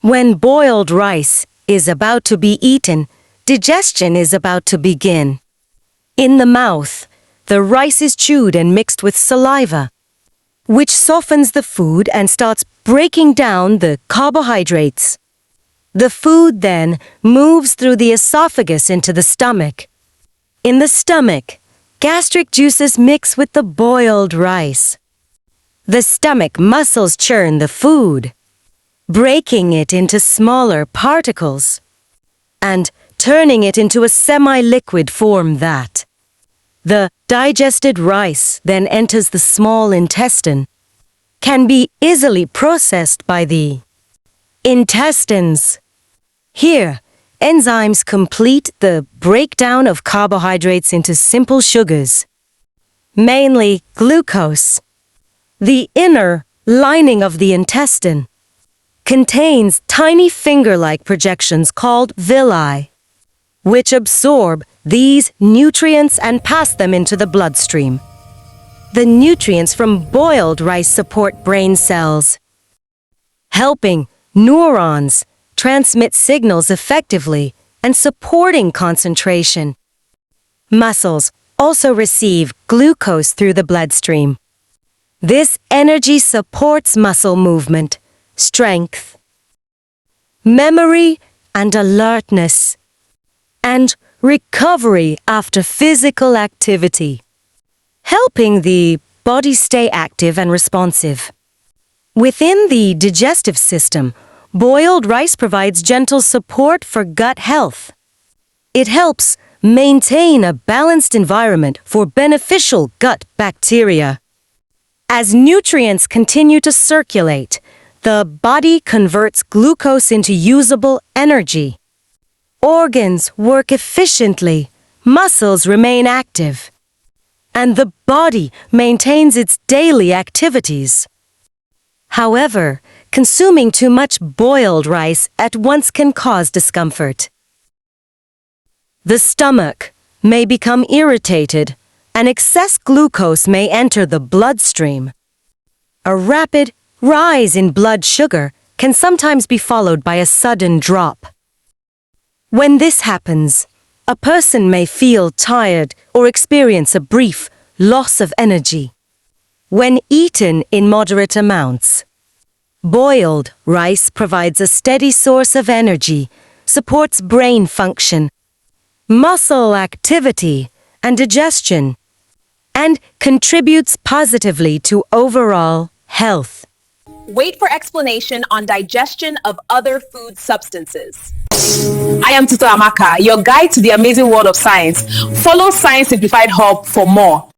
When boiled rice is about to be eaten, digestion is about to begin. In the mouth, the rice is chewed and mixed with saliva, which softens the food and starts breaking down the carbohydrates. The food then moves through the esophagus into the stomach. In the stomach, gastric juices mix with the boiled rice. The stomach muscles churn the food, breaking it into smaller particles and turning it into a semi-liquid form that the digested rice then enters the small intestine, can be easily processed by the intestines. Here, enzymes complete the breakdown of carbohydrates into simple sugars, mainly glucose. The inner lining of the intestine contains tiny finger-like projections called villi, which absorb these nutrients and pass them into the bloodstream. The nutrients from boiled rice support brain cells, helping neurons transmit signals effectively and supporting concentration. Muscles also receive glucose through the bloodstream. This energy supports muscle movement, strength, memory and alertness, and recovery after physical activity, helping the body stay active and responsive. Within the digestive system, boiled rice provides gentle support for gut health. It helps maintain a balanced environment for beneficial gut bacteria. As nutrients continue to circulate, the body converts glucose into usable energy. Organs work efficiently, muscles remain active, and the body maintains its daily activities. However, consuming too much boiled rice at once can cause discomfort. The stomach may become irritated, and excess glucose may enter the bloodstream. A rapid rise in blood sugar can sometimes be followed by a sudden drop. When this happens, a person may feel tired or experience a brief loss of energy. When eaten in moderate amounts, boiled rice provides a steady source of energy, supports brain function, muscle activity, and digestion, and contributes positively to overall health. Wait for explanation on digestion of other food substances. I am Tuto Amaka, your guide to the amazing world of science. Follow Science Simplified Hub for more.